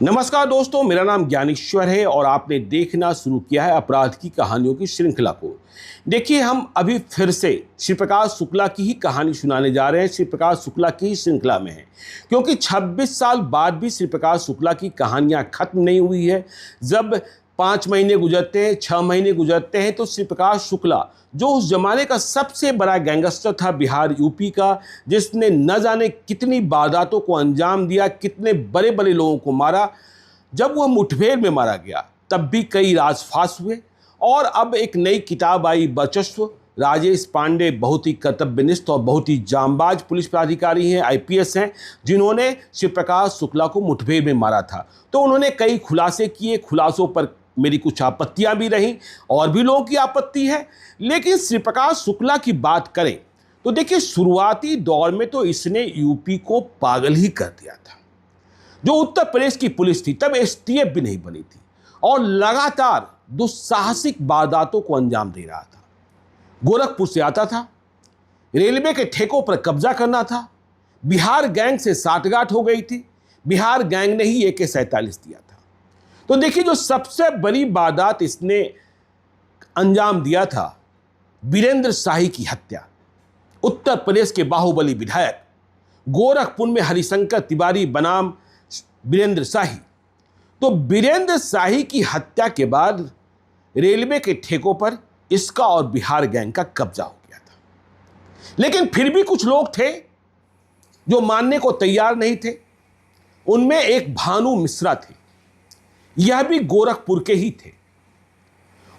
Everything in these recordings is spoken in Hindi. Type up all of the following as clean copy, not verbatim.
नमस्कार दोस्तों, मेरा नाम ज्ञानेश्वर है और आपने देखना शुरू किया है अपराध की कहानियों की श्रृंखला को। देखिए, हम अभी फिर से श्री प्रकाश शुक्ला की ही कहानी सुनाने जा रहे हैं। श्री प्रकाश शुक्ला की ही श्रृंखला में है, क्योंकि 26 साल बाद भी श्री प्रकाश शुक्ला की कहानियां खत्म नहीं हुई है। जब 5 महीने गुजरते हैं, 6 महीने गुजरते हैं, तो श्री प्रकाश शुक्ला जो उस जमाने का सबसे बड़ा गैंगस्टर था बिहार यूपी का, जिसने न जाने कितनी वारदातों को अंजाम दिया, कितने बड़े बड़े लोगों को मारा, जब वह मुठभेड़ में मारा गया तब भी कई राजफाश हुए। और अब एक नई किताब आई वर्चस्व। राजेश पांडे बहुत ही कर्तव्यनिष्ठ और बहुत ही जांबाज पुलिस पदाधिकारी हैं, आईपीएस हैं, जिन्होंने श्री प्रकाश शुक्ला को मुठभेड़ में मारा था। तो उन्होंने कई खुलासे किए। खुलासों पर मेरी कुछ आपत्तियां भी रहीं और भी लोगों की आपत्ति है। लेकिन श्री प्रकाश शुक्ला की बात करें तो देखिए, शुरुआती दौर में तो इसने यूपी को पागल ही कर दिया था। जो उत्तर प्रदेश की पुलिस थी, तब एसटीएफ भी नहीं बनी थी, और लगातार दुस्साहसिक वारदातों को अंजाम दे रहा था। गोरखपुर से आता था, रेलवे के ठेकों पर कब्जा करना था। बिहार गैंग से साठगांठ हो गई थी। बिहार गैंग ने ही AK-47 दिया था। तो देखिए, जो सबसे बड़ी वारदात इसने अंजाम दिया था, वीरेंद्र शाही की हत्या। उत्तर प्रदेश के बाहुबली विधायक, गोरखपुर में हरिशंकर तिवारी बनाम वीरेंद्र शाही। तो वीरेंद्र शाही की हत्या के बाद रेलवे के ठेकों पर इसका और बिहार गैंग का कब्जा हो गया था। लेकिन फिर भी कुछ लोग थे जो मानने को तैयार नहीं थे। उनमें एक भानु मिश्रा थे, यह भी गोरखपुर के ही थे।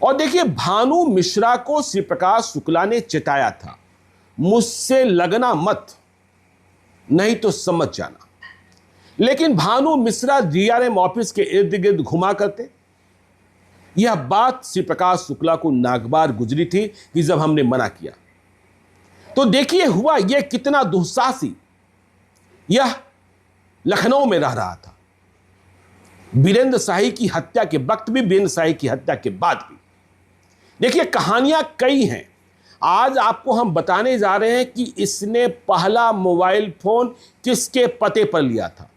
और देखिए, भानु मिश्रा को श्री प्रकाश शुक्ला ने चिताया था, मुझसे लगना मत, नहीं तो समझ जाना। लेकिन भानु मिश्रा DRM ऑफिस के इर्द गिर्द घुमा करते। यह बात श्री प्रकाश शुक्ला को नागवार गुजरी थी कि जब हमने मना किया। तो देखिए हुआ यह कितना दुस्साहसी। यह लखनऊ में रह रहा था वीरेंद्र शाही की हत्या के वक्त भी, वीरेंद्र शाही की हत्या के बाद भी। देखिए, कहानियां कई हैं। आज आपको हम बताने जा रहे हैं कि इसने पहला मोबाइल फोन किसके पते पर लिया था।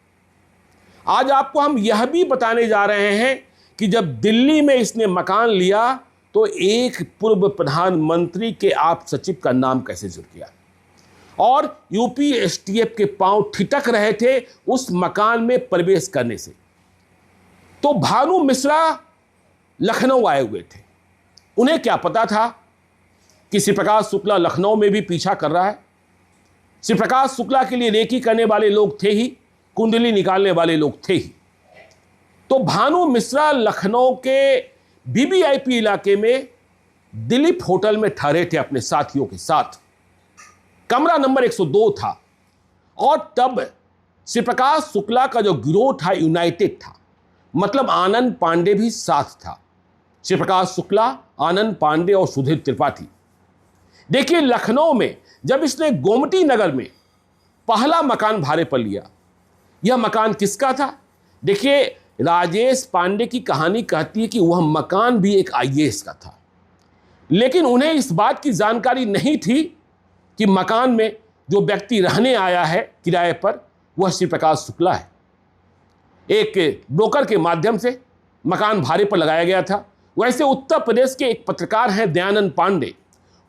आज आपको हम यह भी बताने जा रहे हैं कि जब दिल्ली में इसने मकान लिया तो एक पूर्व प्रधानमंत्री के आप सचिव का नाम कैसे जुड़ गया, और यूपी एसटीएफ के पांव ठिठक रहे थे उस मकान में प्रवेश करने से। तो भानु मिश्रा लखनऊ आए हुए थे। उन्हें क्या पता था कि श्री प्रकाश शुक्ला लखनऊ में भी पीछा कर रहा है। श्री प्रकाश शुक्ला के लिए रेकी करने वाले लोग थे ही, कुंडली निकालने वाले लोग थे ही। तो भानु मिश्रा लखनऊ के BBIP इलाके में दिलीप होटल में ठहरे थे अपने साथियों के साथ। कमरा नंबर 102 था। और तब श्री प्रकाश शुक्ला का जो गिरोह था यूनाइटेड था, मतलब आनंद पांडे भी साथ था। श्री प्रकाश शुक्ला, आनंद पांडे और सुधीर त्रिपाठी। देखिए, लखनऊ में जब इसने गोमती नगर में पहला मकान भाड़े पर लिया, यह मकान किसका था? देखिए, राजेश पांडे की कहानी कहती है कि वह मकान भी एक IAS का था। लेकिन उन्हें इस बात की जानकारी नहीं थी कि मकान में जो व्यक्ति रहने आया है किराए पर, वह श्री प्रकाश शुक्ला है। एक ब्रोकर के माध्यम से मकान भाड़े पर लगाया गया था। वैसे उत्तर प्रदेश के एक पत्रकार हैं दयानंद पांडे,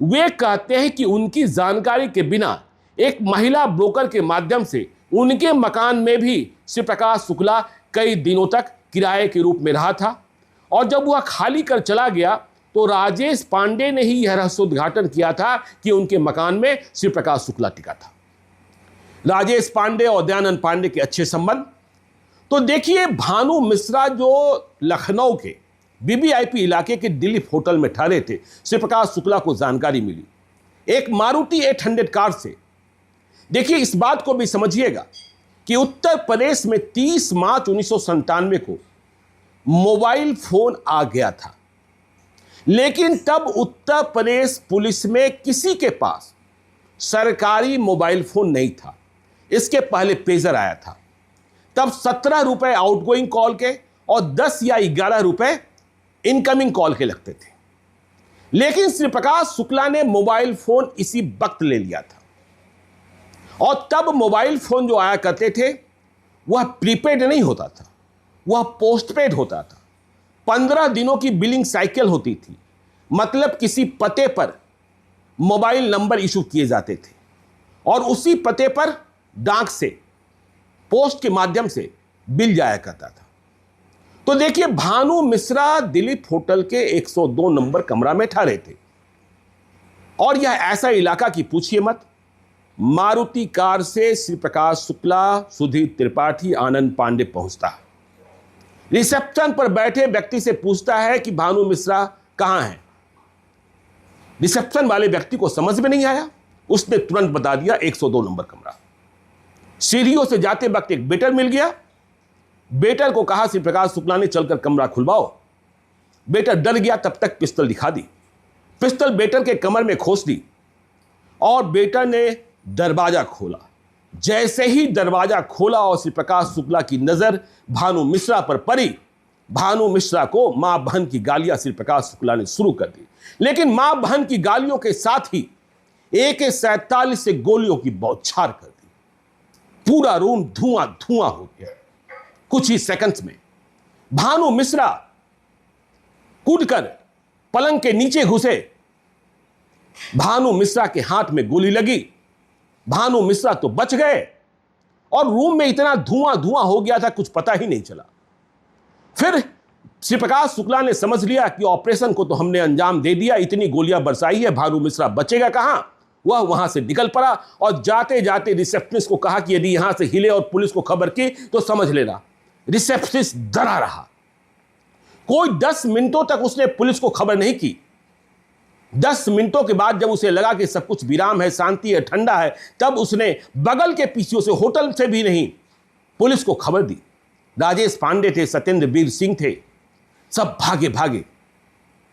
वे कहते हैं कि उनकी जानकारी के बिना एक महिला ब्रोकर के माध्यम से उनके मकान में भी श्री प्रकाश शुक्ला कई दिनों तक किराए के रूप में रहा था। और जब वह खाली कर चला गया तो राजेश पांडे ने ही यह रहस्योद्घाटन किया था कि उनके मकान में श्री प्रकाश शुक्ला टिका था। राजेश पांडे और दयानंद पांडे के अच्छे संबंध। तो देखिए, भानु मिश्रा जो लखनऊ के BBIP इलाके के दिलीप होटल में ठहरे थे, श्री प्रकाश शुक्ला को जानकारी मिली एक मारुति 800 कार से। देखिए, इस बात को भी समझिएगा कि उत्तर प्रदेश में 30 मार्च 1997 को मोबाइल फोन आ गया था। लेकिन तब उत्तर प्रदेश पुलिस में किसी के पास सरकारी मोबाइल फोन नहीं था। इसके पहले पेजर आया था। तब 17 रुपए आउटगोइंग कॉल के और 10 या 11 रुपए इनकमिंग कॉल के लगते थे। लेकिन श्री प्रकाश शुक्ला ने मोबाइल फोन इसी वक्त ले लिया था। और तब मोबाइल फोन जो आया करते थे वह प्रीपेड नहीं होता था, वह पोस्टपेड होता था। 15 दिनों की बिलिंग साइकिल होती थी। मतलब किसी पते पर मोबाइल नंबर इशू किए जाते थे और उसी पते पर डाक से, पोस्ट के माध्यम से बिल जाया करता था। तो देखिए, भानु मिश्रा दिलीप होटल के 102 नंबर कमरा में ठहरे थे और यह ऐसा इलाका कि पूछिए मत। मारुति कार से श्री प्रकाश शुक्ला, सुधीर त्रिपाठी, आनंद पांडे पहुंचता है। रिसेप्शन पर बैठे व्यक्ति से पूछता है कि भानु मिश्रा कहां है। रिसेप्शन वाले व्यक्ति को समझ में नहीं आया। उसने तुरंत बता दिया 102 नंबर कमरा। सीढ़ियों से जाते वक्त एक वेटर मिल गया। वेटर को कहा श्री प्रकाश शुक्ला ने चलकर कमरा खुलवाओ। वेटर डर गया, तब तक पिस्टल दिखा दी। पिस्टल वेटर के कमर में खोस दी और वेटर ने दरवाजा खोला। जैसे ही दरवाजा खोला और श्री प्रकाश शुक्ला की नजर भानु मिश्रा पर पड़ी, भानु मिश्रा को मां बहन की गालियां श्री प्रकाश शुक्ला ने शुरू कर दी। लेकिन मां बहन की गालियों के साथ ही AK-47 से गोलियों की बौछार कर दी। पूरा रूम धुआं धुआं हो गया। कुछ ही सेकंड्स में भानु मिश्रा कूदकर पलंग के नीचे घुसे। भानु मिश्रा के हाथ में गोली लगी। भानु मिश्रा तो बच गए और रूम में इतना धुआं धुआं हो गया था, कुछ पता ही नहीं चला। फिर श्री प्रकाश शुक्ला ने समझ लिया कि ऑपरेशन को तो हमने अंजाम दे दिया, इतनी गोलियां बरसाई है, भानु मिश्रा बचेगा कहां। वह वहां से निकल पड़ा और जाते जाते रिसेप्शनिस्ट को कहा कि यदि यहां से हिले और पुलिस को खबर की तो समझ लेना। रिसेप्शनिस्ट डरा रहा। कोई 10 मिनटों तक उसने पुलिस को खबर नहीं की। 10 मिनटों के बाद जब उसे लगा कि सब कुछ विराम है, शांति है, ठंडा है, तब उसने बगल के पीसीओ से, होटल से भी नहीं, पुलिस को खबर दी। राजेश पांडे थे, सत्येंद्र वीर सिंह थे, सब भागे भागे।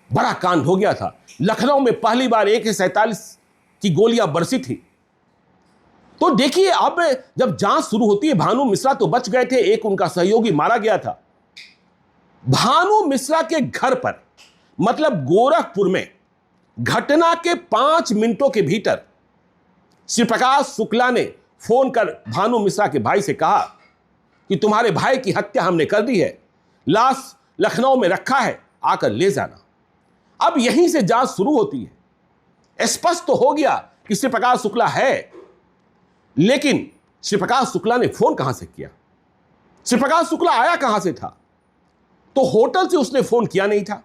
बड़ा कांड हो गया था। लखनऊ में पहली बार AK-47 की गोलियां बरसी थी। तो देखिए, अब जब जांच शुरू होती है, भानु मिश्रा तो बच गए थे, एक उनका सहयोगी मारा गया था। भानु मिश्रा के घर पर, मतलब गोरखपुर में, घटना के 5 मिनटों के भीतर श्री प्रकाश शुक्ला ने फोन कर भानु मिश्रा के भाई से कहा कि तुम्हारे भाई की हत्या हमने कर दी है, लाश लखनऊ में रखा है, आकर ले जाना। अब यहीं से जांच शुरू होती है। स्पष्ट तो हो गया कि श्री प्रकाश शुक्ला है, लेकिन श्री प्रकाश शुक्ला ने फोन कहां से किया, श्री प्रकाश शुक्ला आया कहां से था। तो होटल से उसने फोन किया नहीं था।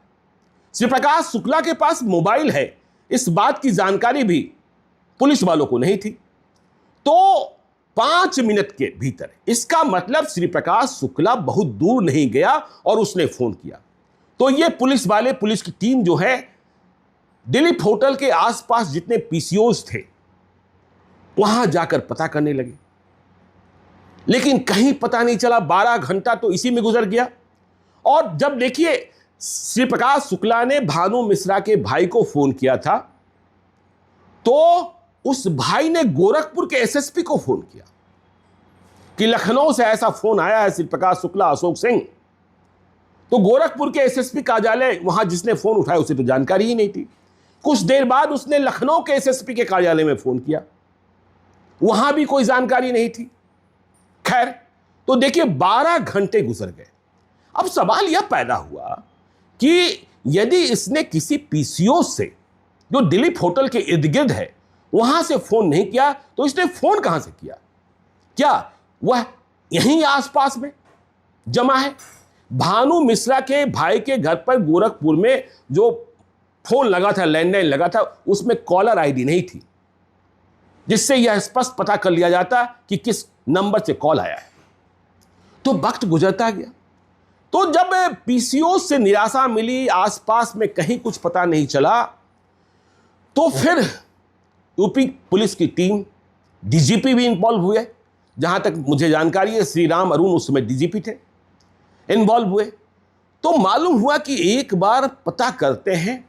श्री प्रकाश शुक्ला के पास मोबाइल है, इस बात की जानकारी भी पुलिस वालों को नहीं थी। तो 5 मिनट के भीतर, इसका मतलब श्री प्रकाश शुक्ला बहुत दूर नहीं गया और उसने फोन किया। तो ये पुलिस वाले, पुलिस की टीम जो है, दिलीप होटल के आसपास जितने पीसीओज थे वहां जाकर पता करने लगे, लेकिन कहीं पता नहीं चला। 12 घंटा तो इसी में गुजर गया। और जब देखिए, श्री प्रकाश शुक्ला ने भानु मिश्रा के भाई को फोन किया था, तो उस भाई ने गोरखपुर के एसएसपी को फोन किया कि लखनऊ से ऐसा फोन आया है, श्री प्रकाश शुक्ला, अशोक सिंह। तो गोरखपुर के एसएसपी कार्यालय, वहां जिसने फोन उठाया उसे तो जानकारी ही नहीं थी। कुछ देर बाद उसने लखनऊ के एसएसपी के कार्यालय में फोन किया, वहां भी कोई जानकारी नहीं थी। खैर, तो देखिए 12 घंटे गुजर गए। अब सवाल यह पैदा हुआ कि यदि इसने किसी पीसीओ से, जो दिलीप होटल के इर्द गिर्द है, वहां से फोन नहीं किया, तो इसने फोन कहां से किया? क्या वह यहीं आसपास में जमा है? भानु मिश्रा के भाई के घर पर गोरखपुर में जो फोन लगा था, लैंडलाइन लगा था, उसमें कॉलर आईडी नहीं थी, जिससे यह स्पष्ट पता कर लिया जाता कि किस नंबर से कॉल आया है। तो वक्त गुजरता गया। तो जब पीसीओ से निराशा मिली, आसपास में कहीं कुछ पता नहीं चला, तो फिर यूपी पुलिस की टीम, डीजीपी भी इन्वॉल्व हुए। जहां तक मुझे जानकारी है, श्री राम अरुण उस समय डीजीपी थे, इन्वॉल्व हुए। तो मालूम हुआ कि एक बार पता करते हैं,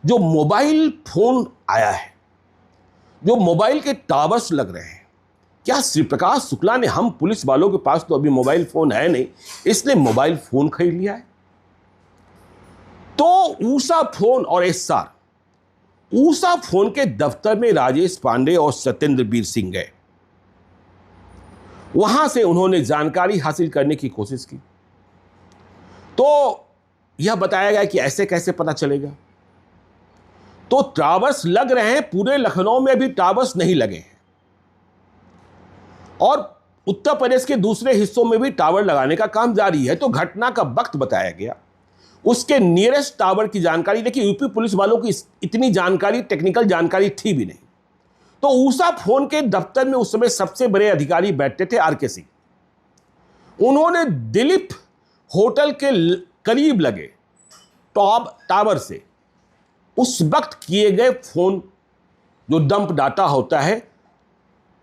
जो मोबाइल फोन आया है, जो मोबाइल के टावर्स लग रहे हैं, क्या श्री प्रकाश शुक्ला ने, हम पुलिस वालों के पास तो अभी मोबाइल फोन है नहीं, इसने मोबाइल फोन खरीद लिया है। तो ऊषा फोन और एसआर, ऊषा फोन के दफ्तर में राजेश पांडे और सत्येंद्र वीर सिंह गए। वहां से उन्होंने जानकारी हासिल करने की कोशिश की। तो यह बताया गया कि ऐसे कैसे पता चलेगा। तो टावर्स लग रहे हैं, पूरे लखनऊ में भी टावर्स नहीं लगे हैं और उत्तर प्रदेश के दूसरे हिस्सों में भी टावर लगाने का काम जारी है। तो घटना का वक्त बताया गया, उसके नियरेस्ट टावर की जानकारी। देखिए, यूपी पुलिस वालों की इतनी जानकारी, टेक्निकल जानकारी थी भी नहीं। तो ऊषा फोन के दफ्तर में उस समय सबसे बड़े अधिकारी बैठते थे, आरके सिंह। उन्होंने दिलीप होटल के करीब लगे टावर से उस वक्त किए गए फोन, जो डंप डाटा होता है,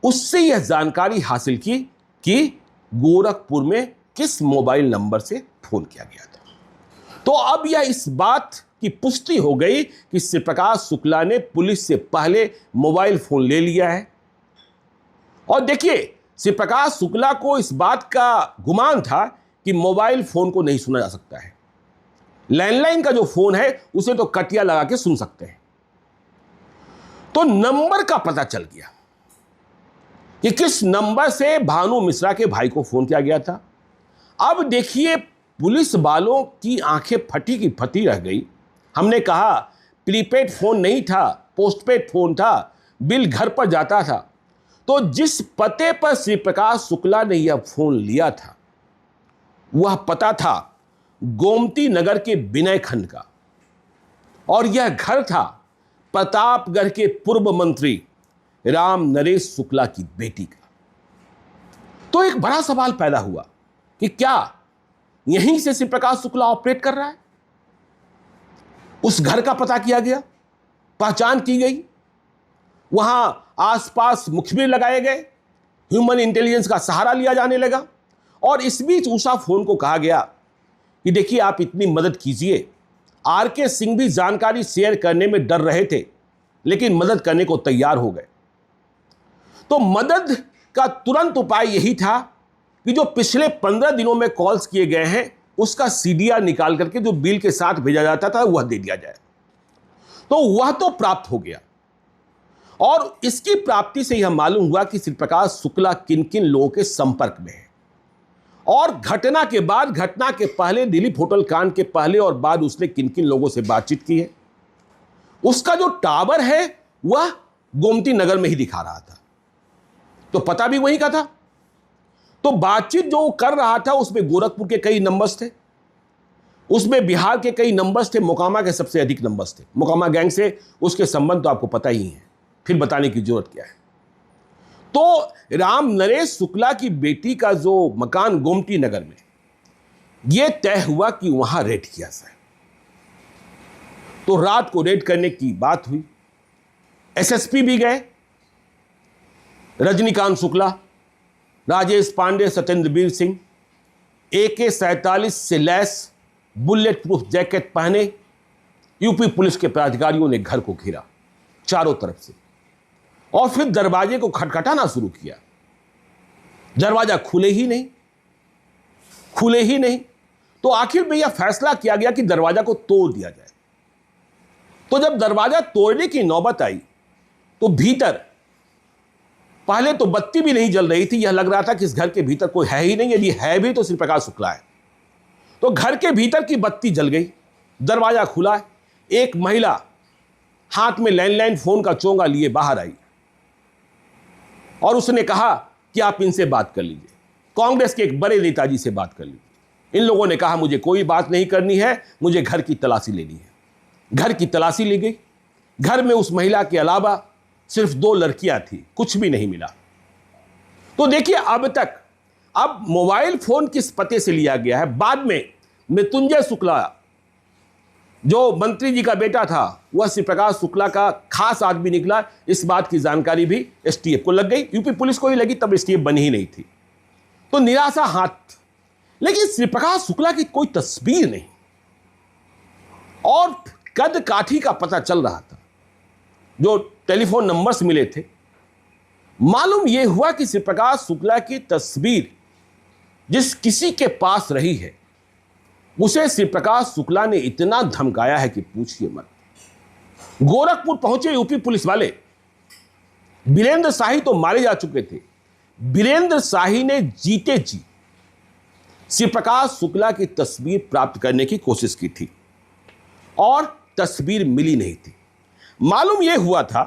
उससे यह जानकारी हासिल की कि गोरखपुर में किस मोबाइल नंबर से फोन किया गया था। तो अब यह इस बात की पुष्टि हो गई कि श्री प्रकाश शुक्ला ने पुलिस से पहले मोबाइल फोन ले लिया है। और देखिए, श्री प्रकाश शुक्ला को इस बात का गुमान था कि मोबाइल फोन को नहीं सुना जा सकता है। लैंडलाइन का जो फोन है उसे तो कटिया लगा के सुन सकते हैं। तो नंबर का पता चल गया कि किस नंबर से भानु मिश्रा के भाई को फोन किया गया था। अब देखिए, पुलिस वालों की आंखें फटी की फटी रह गई। हमने कहा प्रीपेड फोन नहीं था, पोस्टपेड फोन था, बिल घर पर जाता था। तो जिस पते पर श्री प्रकाश शुक्ला ने यह फोन लिया था, वह पता था गोमती नगर के विनय खंड का, और यह घर था प्रतापगढ़ के पूर्व मंत्री राम नरेश शुक्ला की बेटी का। तो एक बड़ा सवाल पैदा हुआ कि क्या यहीं से श्री प्रकाश शुक्ला ऑपरेट कर रहा है। उस घर का पता किया गया, पहचान की गई, वहां आसपास मुखबिर लगाए गए, ह्यूमन इंटेलिजेंस का सहारा लिया जाने लगा। और इस बीच उषा फोन को कहा गया कि देखिए, आप इतनी मदद कीजिए। आरके सिंह भी जानकारी शेयर करने में डर रहे थे, लेकिन मदद करने को तैयार हो गए। तो मदद का तुरंत उपाय यही था कि जो पिछले 15 दिनों में कॉल्स किए गए हैं, उसका सीडीआर निकाल करके जो बिल के साथ भेजा जाता था वह दे दिया जाए। तो वह तो प्राप्त हो गया, और इसकी प्राप्ति से यह मालूम हुआ कि श्री प्रकाश शुक्ला किन किन लोगों के संपर्क में है। और घटना के बाद, घटना के पहले, दिलीप होटल कांड के पहले और बाद उसने किन किन लोगों से बातचीत की है। उसका जो टावर है वह गोमती नगर में ही दिखा रहा था, तो पता भी वहीं का था। तो बातचीत जो कर रहा था उसमें गोरखपुर के कई नंबर्स थे, उसमें बिहार के कई नंबर्स थे, मोकामा के सबसे अधिक नंबर्स थे। मोकामा गैंग से उसके संबंध तो आपको पता ही है, फिर बताने की जरूरत क्या है। तो राम नरेश शुक्ला की बेटी का जो मकान गोमती नगर में, यह तय हुआ कि वहां रेड किया जाए। तो रात को रेड करने की बात हुई, एसएसपी भी गए, रजनीकांत शुक्ला, राजेश पांडे, सत्येंद्रवीर सिंह, AK-47 से लैस बुलेट प्रूफ जैकेट पहने यूपी पुलिस के पदाधिकारियों ने घर को घेरा चारों तरफ से, और फिर दरवाजे को खटखटाना शुरू किया। दरवाजा खुले ही नहीं। तो आखिर में यह फैसला किया गया कि दरवाजा को तोड़ दिया जाए। तो जब दरवाजा तोड़ने की नौबत आई, तो भीतर पहले तो बत्ती भी नहीं जल रही थी। यह लग रहा था कि इस घर के भीतर कोई है ही नहीं, यदि है भी तो श्री प्रकाश शुक्ला है। तो घर के भीतर की बत्ती जल गई, दरवाजा खुला, एक महिला हाथ में लैंडलाइन फोन का चोंगा लिए बाहर आई और उसने कहा कि आप इनसे बात कर लीजिए, कांग्रेस के एक बड़े नेताजी से बात कर लीजिए। इन लोगों ने कहा मुझे कोई बात नहीं करनी है, मुझे घर की तलाशी लेनी है। घर की तलाशी ली गई। घर में उस महिला के अलावा सिर्फ 2 लड़कियां थी, कुछ भी नहीं मिला। तो देखिए, अब मोबाइल फोन किस पते से लिया गया है। बाद में मृत्युंजय शुक्ला, जो मंत्री जी का बेटा था, वह श्री प्रकाश शुक्ला का खास आदमी निकला। इस बात की जानकारी भी एसटीएफ को लग गई, यूपी पुलिस को ही लगी, तब एसटीएफ बनी ही नहीं थी। तो निराशा हाथ, लेकिन श्री प्रकाश शुक्ला की कोई तस्वीर नहीं और कद काठी का पता चल रहा था। जो टेलीफोन नंबर्स मिले थे, मालूम यह हुआ कि श्री प्रकाश शुक्ला की तस्वीर जिस किसी के पास रही है, उसे श्री प्रकाश शुक्ला ने इतना धमकाया है कि पूछिए मत। गोरखपुर पहुंचे यूपी पुलिस वाले, वीरेंद्र शाही तो मारे जा चुके थे। वीरेंद्र शाही ने जीते जी श्री प्रकाश शुक्ला की तस्वीर प्राप्त करने की कोशिश की थी और तस्वीर मिली नहीं थी। मालूम यह हुआ था,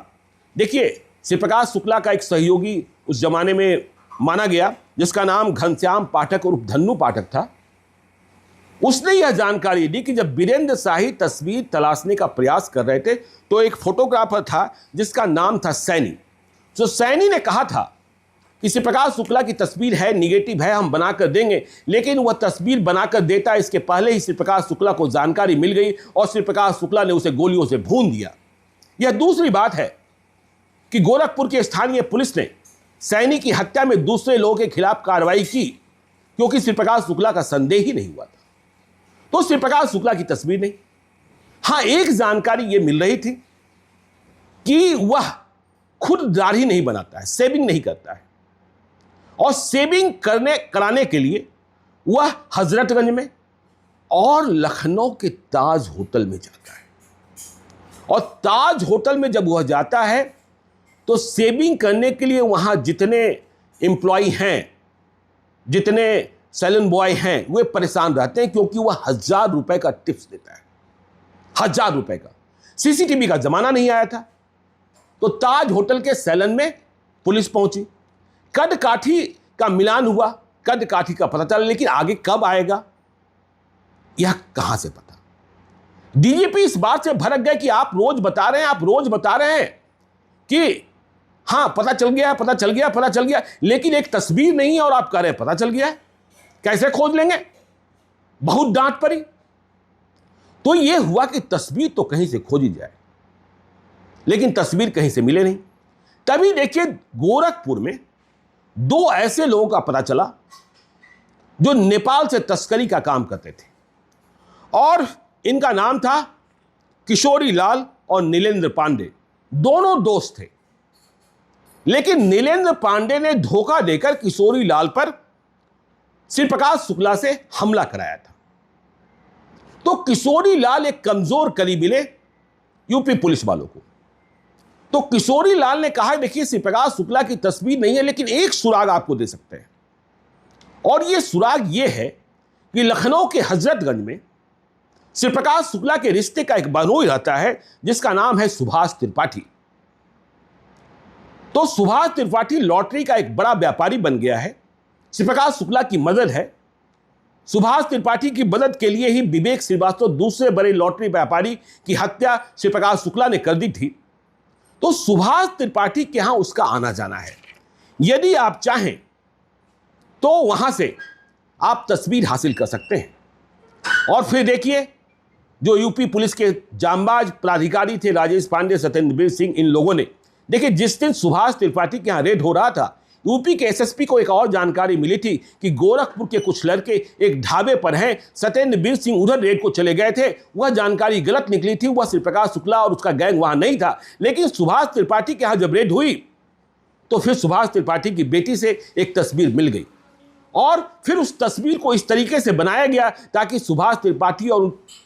देखिए श्री प्रकाश शुक्ला का एक सहयोगी उस जमाने में माना गया जिसका नाम घनश्याम पाठक उर्फ धन्नू पाठक था। उसने यह जानकारी दी कि जब वीरेंद्र शाही तस्वीर तलाशने का प्रयास कर रहे थे तो एक फोटोग्राफर था जिसका नाम था सैनी। तो सैनी ने कहा था कि श्री प्रकाश शुक्ला की तस्वीर है, निगेटिव है, हम बनाकर देंगे, लेकिन वह तस्वीर बनाकर देता इसके पहले ही श्री प्रकाश शुक्ला को जानकारी मिल गई और श्री प्रकाश शुक्ला ने उसे गोलियों से भून दिया। यह दूसरी बात है कि गोरखपुर की स्थानीय पुलिस ने सैनी की हत्या में दूसरे लोगों के खिलाफ कार्रवाई की क्योंकि श्री प्रकाश शुक्ला का संदेह ही नहीं हुआ था। तो श्री प्रकाश शुक्ला की तस्वीर नहीं। हां, एक जानकारी यह मिल रही थी कि वह खुद दाढ़ी नहीं बनाता है, शेविंग नहीं करता है, और शेविंग कराने के लिए वह हजरतगंज में और लखनऊ के ताज होटल में जाता है। और ताज होटल में जब वह जाता है तो शेविंग करने के लिए वहां जितने एम्प्लॉय हैं, जितने सैलून बॉय हैं, वे परेशान रहते हैं क्योंकि वह 1000 रुपए का टिप्स देता है। 1000 रुपए का। सीसीटीवी का जमाना नहीं आया था। तो ताज होटल के सैलून में पुलिस पहुंची, कद काठी का मिलान हुआ, कद काठी का पता चला, लेकिन आगे कब आएगा यह कहां से पता। डीजीपी इस बात से भड़क गए कि आप रोज बता रहे हैं कि हां पता चल गया, लेकिन एक तस्वीर नहीं है और आप कह रहे हैं पता चल गया है, कैसे खोज लेंगे। बहुत डांट पड़ी। तो यह हुआ कि तस्वीर तो कहीं से खोजी जाए, लेकिन तस्वीर कहीं से मिले नहीं। तभी देखिए गोरखपुर में 2 ऐसे लोगों का पता चला जो नेपाल से तस्करी का काम करते थे और इनका नाम था किशोरी लाल और नीलेंद्र पांडे। दोनों दोस्त थे, लेकिन नीलेंद्र पांडे ने धोखा देकर किशोरी लाल पर श्री प्रकाश शुक्ला से हमला कराया था। तो किशोरी लाल एक कमजोर कड़ी मिले यूपी पुलिस वालों को। तो किशोरी लाल ने कहा, देखिए श्री प्रकाश शुक्ला की तस्वीर नहीं है, लेकिन एक सुराग आपको दे सकते हैं, और यह सुराग यह है कि लखनऊ के हजरतगंज में श्री प्रकाश शुक्ला के रिश्ते का एक बहनोई रहता है जिसका नाम है सुभाष त्रिपाठी। तो सुभाष त्रिपाठी लॉटरी का एक बड़ा व्यापारी बन गया है। श्री प्रकाश शुक्ला की मदद है। सुभाष त्रिपाठी की मदद के लिए ही विवेक श्रीवास्तव दूसरे बड़े लॉटरी व्यापारी की हत्या श्री प्रकाश शुक्ला ने कर दी थी। तो सुभाष त्रिपाठी के यहां उसका आना जाना है। यदि आप चाहें तो वहां से आप तस्वीर हासिल कर सकते हैं। और फिर देखिए जो यूपी पुलिस के जांबाज पदाधिकारी थे, राजेश पांडे, सत्येंद्र सिंह, इन लोगों ने देखिए जिस दिन सुभाष त्रिपाठी के यहां रेड हो रहा था, यूपी के एसएसपी को एक और जानकारी मिली थी कि गोरखपुर के कुछ लड़के एक ढाबे पर हैं। सत्येंद्र सिंह उधर रेड को चले गए थे। वह जानकारी गलत निकली थी। वह श्री प्रकाश शुक्ला और उसका गैंग वहां नहीं था। लेकिन सुभाष त्रिपाठी के यहां जब रेड हुई तो फिर सुभाष त्रिपाठी की बेटी से एक तस्वीर मिल गई और फिर उस तस्वीर को इस तरीके से बनाया गया ताकि सुभाष त्रिपाठी और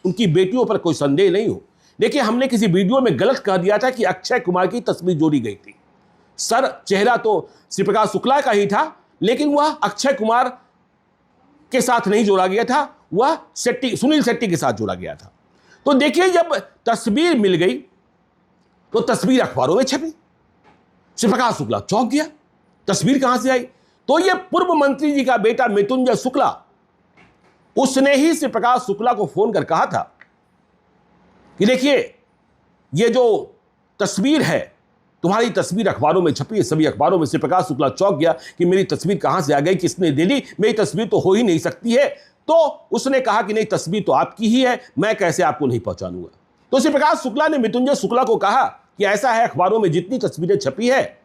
उनकी बेटियों पर कोई संदेह नहीं हो। देखिए हमने किसी वीडियो में गलत कह दिया था कि अक्षय कुमार की तस्वीर जोड़ी गई थी। सर चेहरा तो श्री प्रकाश शुक्ला का ही था, लेकिन वह अक्षय कुमार के साथ नहीं जोड़ा गया था, वह सुनील शेट्टी के साथ जोड़ा गया था। तो देखिए जब तस्वीर मिल गई तो तस्वीर अखबारों में छपी। श्री प्रकाश शुक्ला चौंक गया, तस्वीर कहां से आई। तो यह पूर्व मंत्री जी का बेटा मृत्युंजय शुक्ला, उसने ही श्री प्रकाश शुक्ला को फोन कर कहा था कि देखिए ये जो तस्वीर है, तुम्हारी तस्वीर अखबारों में छपी है, सभी अखबारों में। श्री प्रकाश शुक्ला चौंक गया कि मेरी तस्वीर कहां से आ गई, किसने दे दी, मेरी तस्वीर तो हो ही नहीं सकती है। तो उसने कहा कि नहीं, तस्वीर तो आपकी ही है, मैं कैसे आपको नहीं पहचानूंगा। तो श्री प्रकाश शुक्ला ने मृत्युंजय शुक्ला को कहा कि ऐसा है, अखबारों में जितनी तस्वीरें छपी है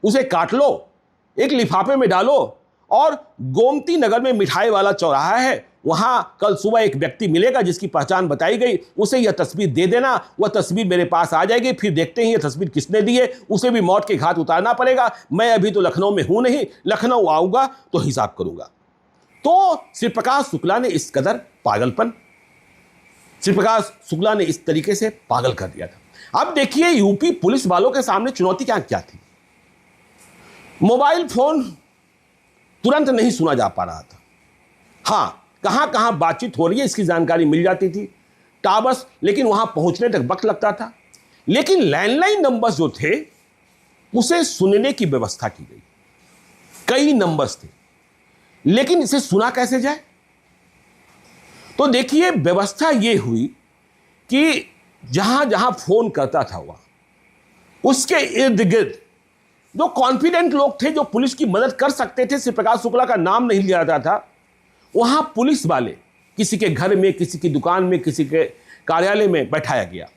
उसे काट लो, एक लिफाफे में डालो, और गोमती नगर में मिठाई वाला चौराहा है, वहां कल सुबह एक व्यक्ति मिलेगा जिसकी पहचान बताई गई, उसे यह तस्वीर दे देना। वह तस्वीर मेरे पास आ जाएगी, फिर देखते हैं यह तस्वीर किसने दी है, उसे भी मौत के घाट उतारना पड़ेगा। मैं अभी तो लखनऊ में हूं नहीं, लखनऊ आऊंगा तो हिसाब करूंगा। तो श्री प्रकाश शुक्ला ने इस कदर पागलपन, श्री प्रकाश शुक्ला ने इस तरीके से पागल कर दिया था। अब देखिए यूपी पुलिस वालों के सामने चुनौती क्या थी। मोबाइल फोन तुरंत नहीं सुना जा पा रहा था। हाँ, कहाँ कहाँ बातचीत हो रही है इसकी जानकारी मिल जाती थी, टावर्स, लेकिन वहां पहुंचने तक वक्त लगता था। लेकिन लैंडलाइन नंबर्स जो थे उसे सुनने की व्यवस्था की गई। कई नंबर्स थे, लेकिन इसे सुना कैसे जाए? तो देखिए, व्यवस्था यह हुई कि जहां जहां फोन करता था वहां उसके इर्द गिर्द जो कॉन्फिडेंट लोग थे, जो पुलिस की मदद कर सकते थे, श्री प्रकाश शुक्ला का नाम नहीं लिया जाता था, वहां पुलिस वाले किसी के घर में, किसी की दुकान में, किसी के कार्यालय में बैठाया गया।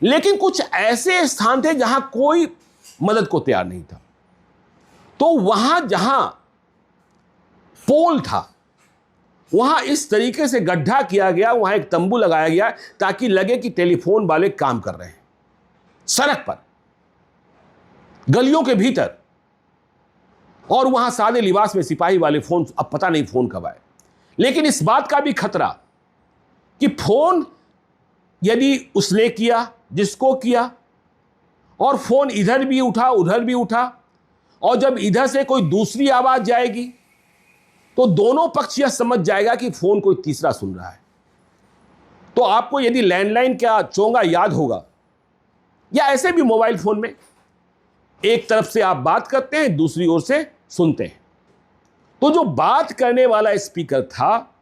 लेकिन कुछ ऐसे स्थान थे जहां कोई मदद को तैयार नहीं था, तो वहां जहां पोल था वहां इस तरीके से गड्ढा किया गया, वहां एक तंबू लगाया गया ताकि लगे कि टेलीफोन वाले काम कर रहे हैं। सड़क पर, गलियों के भीतर, और वहां सादे लिबास में सिपाही वाले फोन, अब पता नहीं फोन कब आए। लेकिन इस बात का भी खतरा कि फोन यदि उसने किया, जिसको किया, और फोन इधर भी उठा उधर भी उठा, और जब इधर से कोई दूसरी आवाज जाएगी तो दोनों पक्ष यह समझ जाएगा कि फोन कोई तीसरा सुन रहा है। तो आपको यदि लैंडलाइन का चोंगा याद होगा, या ऐसे भी मोबाइल फोन में एक तरफ से आप बात करते हैं, दूसरी ओर से सुनते हैं, तो जो बात करने वाला स्पीकर था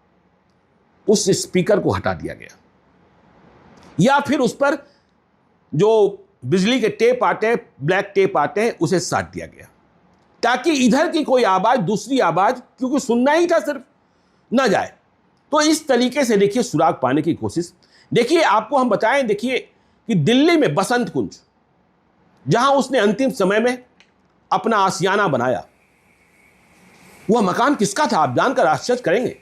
उस स्पीकर को हटा दिया गया, या फिर उस पर जो बिजली के टेप आते हैं, ब्लैक टेप आते हैं, उसे साट दिया गया ताकि इधर की कोई आवाज, दूसरी आवाज, क्योंकि सुनना ही था सिर्फ, ना जाए। तो इस तरीके से देखिए सुराग पाने की कोशिश। देखिए, आपको हम बताएं, देखिए कि दिल्ली में बसंत कुंज, जहां उसने अंतिम समय में अपना आशियाना बनाया, वह मकान किसका था? आप जानकर आश्चर्य करेंगे।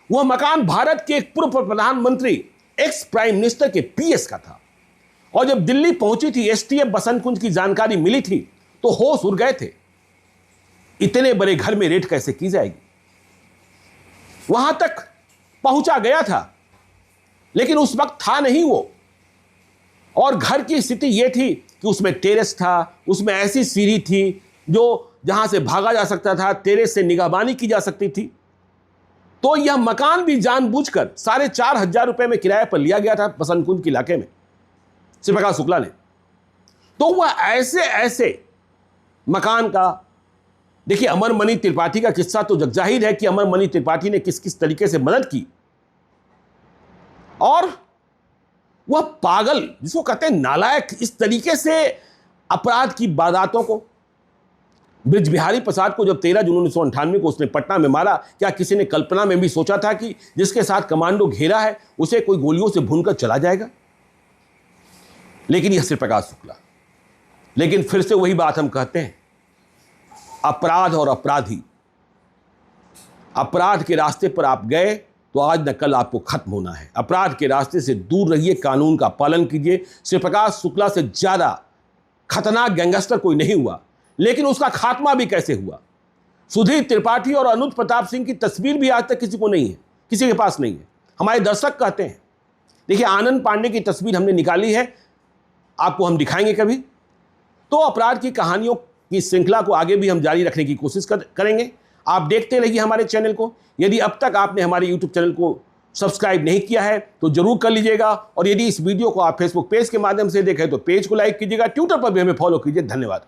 वह मकान भारत के एक पूर्व प्रधानमंत्री, एक्स प्राइम मिनिस्टर के पीएस का था। और जब दिल्ली पहुंची थी, एसटीएफ बसंत कुंज की जानकारी मिली थी, तो होश उड़ गए थे। इतने बड़े घर में रेड कैसे की जाएगी? वहां तक पहुंचा गया था, लेकिन उस वक्त था नहीं वो। और घर की स्थिति यह थी कि उसमें टेरेस था, उसमें ऐसी सीढ़ी थी जो जहां से भागा जा सकता था, टेरेस से निगाहबानी की जा सकती थी। तो यह मकान भी जानबूझकर 4,500 रुपए में किराए पर लिया गया था बसंत कुंज के इलाके में श्री प्रकाश शुक्ला ने। तो वह ऐसे ऐसे मकान का, देखिए अमरमणि त्रिपाठी का किस्सा तो जगजाहिर है कि अमरमणि त्रिपाठी ने किस किस तरीके से मदद की। और वह पागल, जिसको कहते हैं नालायक, इस तरीके से अपराध की वारदातों को, ब्रिज बिहारी प्रसाद को जब 13 जून 1998 को उसने पटना में मारा, क्या किसी ने कल्पना में भी सोचा था कि जिसके साथ कमांडो घेरा है उसे कोई गोलियों से भूनकर चला जाएगा? लेकिन यह श्री प्रकाश शुक्ला। लेकिन फिर से वही बात हम कहते हैं, अपराध और अपराधी, अपराध के रास्ते पर आप गए तो आज न कल आपको खत्म होना है। अपराध के रास्ते से दूर रहिए, कानून का पालन कीजिए। श्री प्रकाश शुक्ला से ज्यादा खतरनाक गैंगस्टर कोई नहीं हुआ, लेकिन उसका खात्मा भी कैसे हुआ? सुधीर त्रिपाठी और अनुज प्रताप सिंह की तस्वीर भी आज तक किसी को नहीं है, किसी के पास नहीं है। हमारे दर्शक कहते हैं, देखिए आनंद पांडे की तस्वीर हमने निकाली है, आपको हम दिखाएंगे कभी। तो अपराध की कहानियों की श्रृंखला को आगे भी हम जारी रखने की कोशिश करेंगे। आप देखते रहिए हमारे चैनल को। यदि अब तक आपने हमारे यूट्यूब चैनल को सब्सक्राइब नहीं किया है तो जरूर कर लीजिएगा। और यदि इस वीडियो को आप फेसबुक पेज के माध्यम से देखें तो पेज को लाइक कीजिएगा, ट्विटर पर भी हमें फॉलो कीजिए। धन्यवाद।